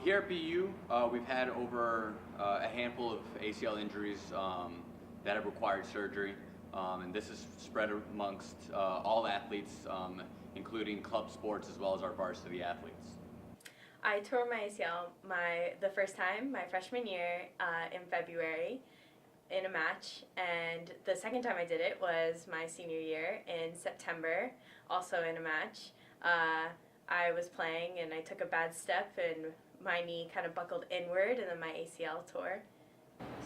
Here at BU, we've had over a handful of ACL injuries that have required surgery, and this is spread amongst all athletes, including club sports as well as our varsity athletes. I tore my ACL the first time, my freshman year in February in a match, and the second time I did it was my senior year in September, also in a match. I was playing and I took a bad step and my knee kind of buckled inward and then my ACL tore.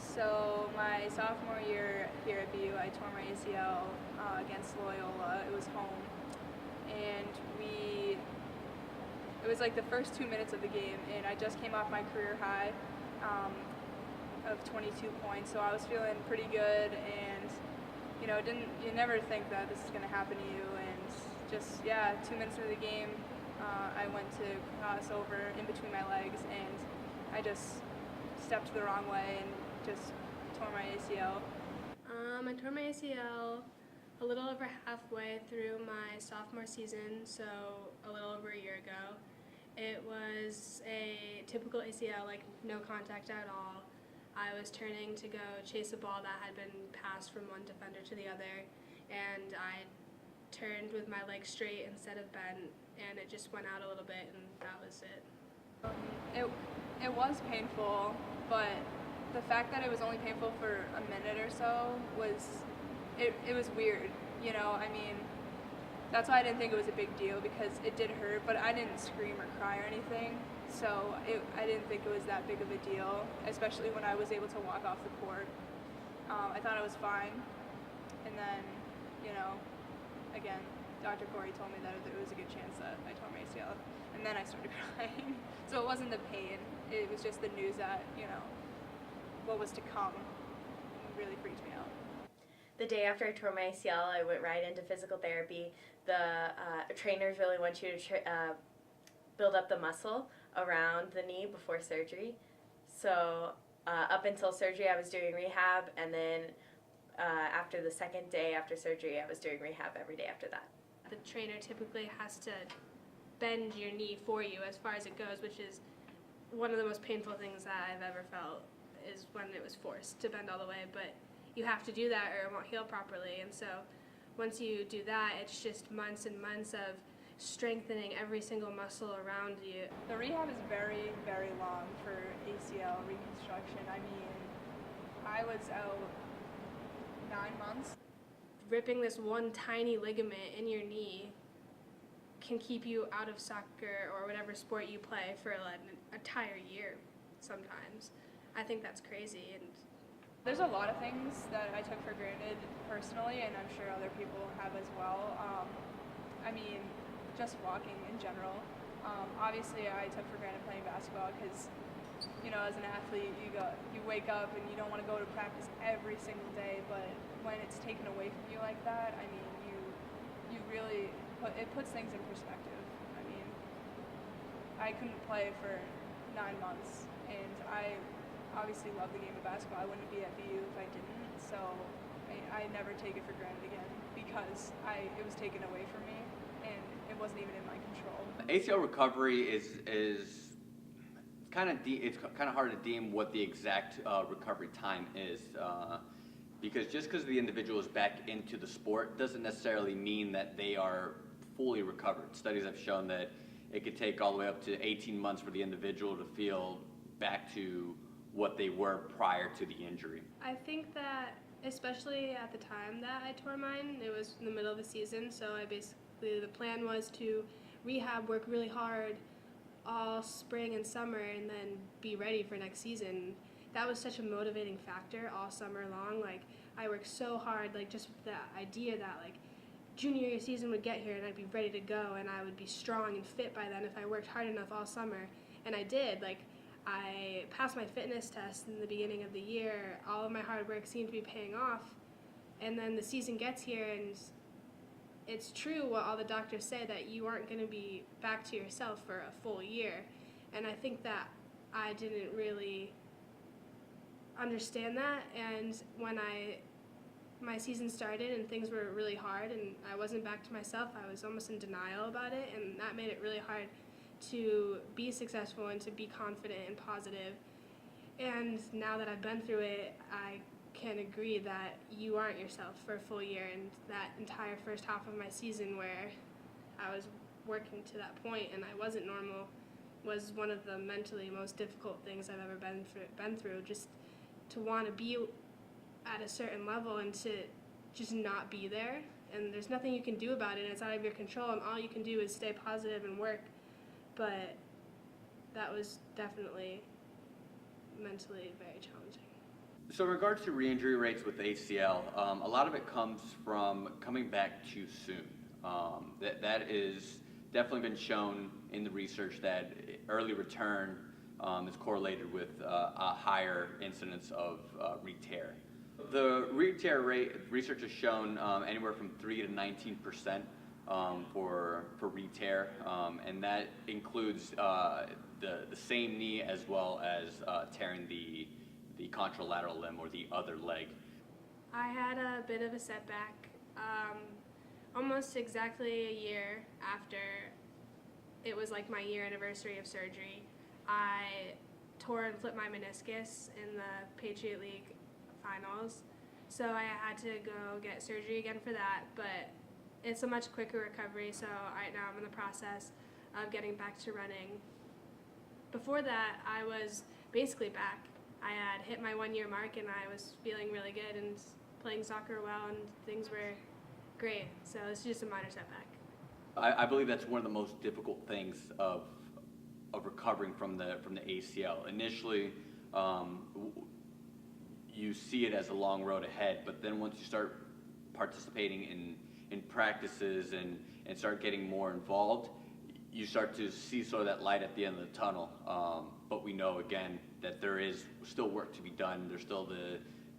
So my sophomore year here at BU, I tore my ACL against Loyola. It was home, and it was like the first 2 minutes of the game, and I just came off my career high of 22 points, so I was feeling pretty good, and you never think that this is going to happen to you, and just 2 minutes into the game, I went to cross over in between my legs, and I just stepped the wrong way and just tore my ACL. I tore my ACL a little over halfway through my sophomore season, so a little over a year ago. It was a typical ACL, like no contact at all. I was turning to go chase a ball that had been passed from one defender to the other, and I turned with my leg straight instead of bent, and it just went out a little bit, and that was it. It was painful, but the fact that it was only painful for a minute or so it was weird, I mean, that's why I didn't think it was a big deal, because it did hurt, but I didn't scream or cry or anything, so I didn't think it was that big of a deal, especially when I was able to walk off the court. I thought I was fine, and then, again, Dr. Corey told me that there was a good chance that I tore my ACL, and then I started crying. So it wasn't the pain, it was just the news that, what was to come really freaked me out. The day after I tore my ACL, I went right into physical therapy. The trainers really want you to build up the muscle around the knee before surgery. So up until surgery, I was doing rehab, and then after the second day after surgery, I was doing rehab every day after that. The trainer typically has to bend your knee for you as far as it goes, which is one of the most painful things that I've ever felt, is when it was forced to bend all the way, but you have to do that or it won't heal properly, and so once you do that, it's just months and months of strengthening every single muscle around you. The rehab is very, very long for ACL reconstruction. I mean, I was out 9 months. Ripping this one tiny ligament in your knee can keep you out of soccer or whatever sport you play for an entire year sometimes. I think that's crazy. And there's a lot of things that I took for granted personally, and I'm sure other people have as well. I mean, just walking in general. Obviously, I took for granted playing basketball because, as an athlete, you wake up and you don't want to go to practice every single day, but when it's taken away from you like that, I mean, you really it puts things in perspective. I mean, I couldn't play for 9 months, and I obviously love the game of basketball. I wouldn't be at BU if I didn't, so I never take it for granted again, because it was taken away from me, and it wasn't even in my control. ACL recovery is kind of hard to deem what the exact recovery time is, because just because the individual is back into the sport doesn't necessarily mean that they are fully recovered. Studies have shown that it could take all the way up to 18 months for the individual to feel back to what they were prior to the injury. I think that, especially at the time that I tore mine, it was in the middle of the season, so the plan was to rehab, work really hard all spring and summer, and then be ready for next season. That was such a motivating factor all summer long. Like, I worked so hard, like, just with the idea that, like, junior year season would get here and I'd be ready to go and I would be strong and fit by then if I worked hard enough all summer. And I did. Like, I passed my fitness test in the beginning of the year. All of my hard work seemed to be paying off. And then the season gets here, and it's true what all the doctors say, that you aren't going to be back to yourself for a full year. And I think that I didn't really understand that, and when my season started and things were really hard and I wasn't back to myself, I was almost in denial about it, and that made it really hard to be successful and to be confident and positive. And now that I've been through it, I can agree that you aren't yourself for a full year, and that entire first half of my season where I was working to that point and I wasn't normal was one of the mentally most difficult things I've ever been through. Just to want to be at a certain level and to just not be there, and there's nothing you can do about it, and it's out of your control, and all you can do is stay positive and work. But that was definitely mentally very challenging. So in regards to re-injury rates with ACL, a lot of it comes from coming back too soon. That is definitely been shown in the research that early return is correlated with a higher incidence of re-tear. The re-tear rate, research has shown anywhere from 3 to 19% for re-tear, and that includes the same knee as well as tearing the contralateral limb or the other leg. I had a bit of a setback. Almost exactly a year after it was like my year anniversary of surgery, I tore and flipped my meniscus in the Patriot League finals. So I had to go get surgery again for that, but it's a much quicker recovery, so right now I'm in the process of getting back to running. Before that, I was basically back. I had hit my 1 year mark and I was feeling really good and playing soccer well, and things were great. So it's just a minor setback. I believe that's one of the most difficult things of recovering from the ACL. Initially, you see it as a long road ahead, but then once you start participating in practices and start getting more involved, you start to see sort of that light at the end of the tunnel. But we know again that there is still work to be done. There's still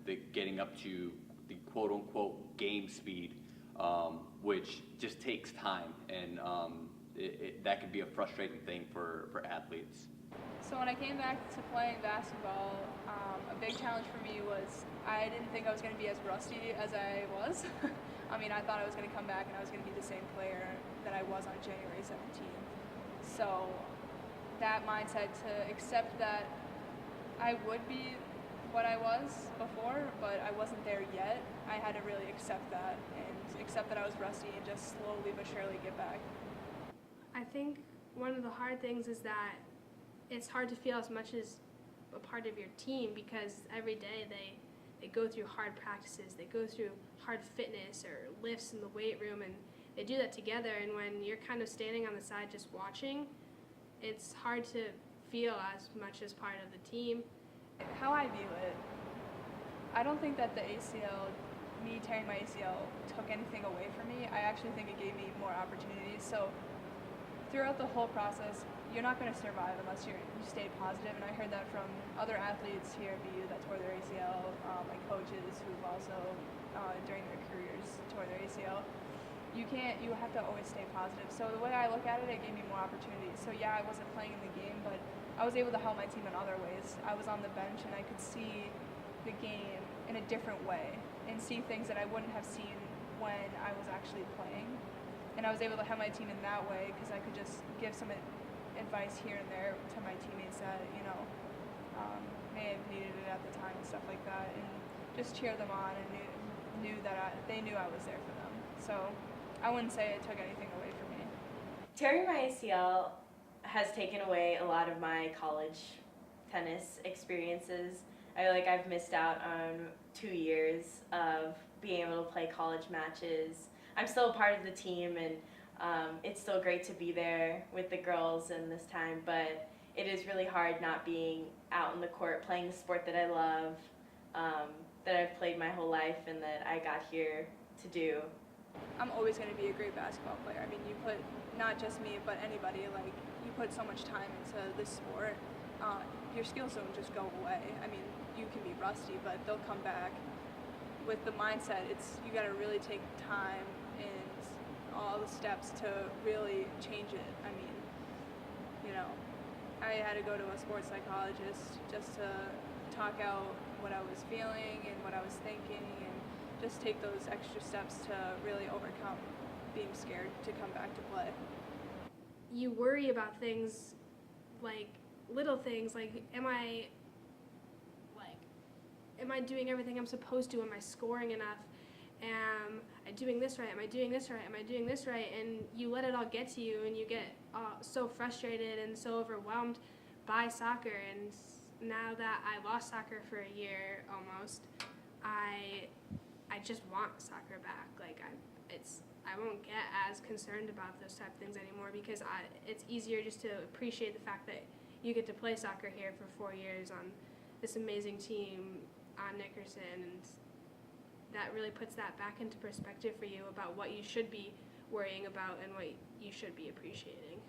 the getting up to the quote unquote game speed, which just takes time, and that can be a frustrating thing for athletes. So when I came back to playing basketball, a big challenge for me was I didn't think I was going to be as rusty as I was. I mean, I thought I was going to come back and I was going to be the same player that I was on January 17th. So that mindset to accept that I would be what I was before, but I wasn't there yet, I had to really accept that and accept that I was rusty and just slowly but surely get back. I think one of the hard things is that it's hard to feel as much as a part of your team, because every day they go through hard practices, they go through hard fitness or lifts in the weight room, and they do that together, and when you're kind of standing on the side just watching, it's hard to feel as much as part of the team. How I view it, I don't think that the ACL, me tearing my ACL, took anything away from me. I actually think it gave me more opportunities. So throughout the whole process, you're not going to survive unless you stay positive, and I heard that from other athletes here at BU that tore their ACL, my coaches who've also, during their careers, tore their ACL. You have to always stay positive. So the way I look at it, it gave me more opportunities. So yeah, I wasn't playing in the game, but I was able to help my team in other ways. I was on the bench and I could see the game in a different way and see things that I wouldn't have seen when I was actually playing. And I was able to help my team in that way because I could just give some advice here and there to my teammates that, may have needed it at the time and stuff like that, and just cheer them on, and knew that they knew I was there for them. So I wouldn't say it took anything away from me. Tearing my ACL has taken away a lot of my college tennis experiences. I've missed out on 2 years of being able to play college matches. I'm still a part of the team, and it's still great to be there with the girls in this time, but it is really hard not being out on the court playing the sport that I love, that I've played my whole life and that I got here to do. I'm always going to be a great basketball player. I mean, you put, not just me, but anybody, you put so much time into this sport, your skills don't just go away. I mean, you can be rusty, but they'll come back. With the mindset, you got to really take time and all the steps to really change it. I mean, I had to go to a sports psychologist just to talk out what I was feeling and what I was thinking, and just take those extra steps to really overcome being scared to come back to play. you worry about things like little things like am I doing everything I'm supposed to? Am I scoring enough? Am I doing this right? Am I doing this right? Am I doing this right? And you let it all get to you, and you get so frustrated and so overwhelmed by soccer. And now that I lost soccer for a year almost, I just want soccer back. Like I won't get as concerned about those type of things anymore because it's easier just to appreciate the fact that you get to play soccer here for 4 years on this amazing team on Nickerson, and that really puts that back into perspective for you about what you should be worrying about and what you should be appreciating.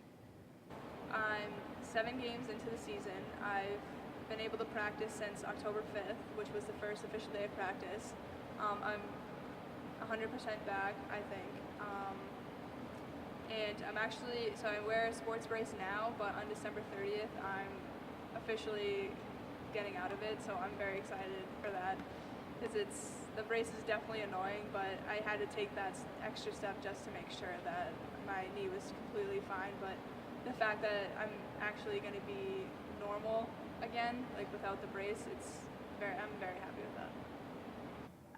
I'm 7 games into the season. I've been able to practice since October 5th, which was the first official day of practice. I'm 100% back, I think. And so I wear a sports brace now, but on December 30th, I'm officially getting out of it, so I'm very excited for that. Because the brace is definitely annoying, but I had to take that extra step just to make sure that my knee was completely fine. But the fact that I'm actually going to be normal again, like without the brace, I'm very happy with that.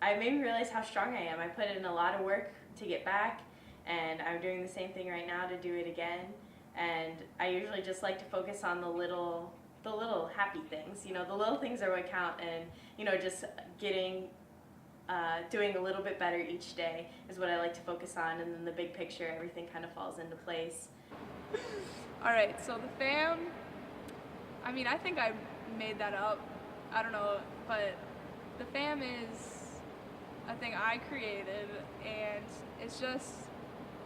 It made me realize how strong I am. I put in a lot of work to get back, and I'm doing the same thing right now to do it again. And I usually just like to focus on the little happy things. You know, the little things are what count, and just doing a little bit better each day is what I like to focus on, and then the big picture, everything kind of falls into place. All right, so the fam, I think I made that up. I don't know, but the fam is a thing I created, and it's just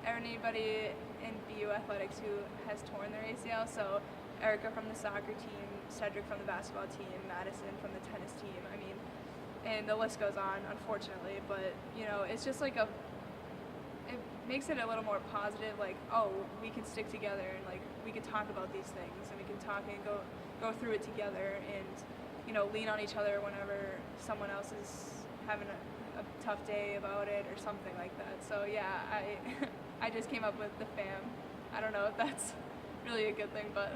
anybody in BU athletics who has torn their ACL. So Erica from the soccer team, Cedric from the basketball team, Madison from the tennis team. And the list goes on, unfortunately. But it's just like it makes it a little more positive. Like, oh, we can stick together, and like we can talk about these things, and we can talk and go through it together, and lean on each other whenever someone else is having a tough day about it or something like that. So yeah, I just came up with the fam. I don't know if that's really a good thing, but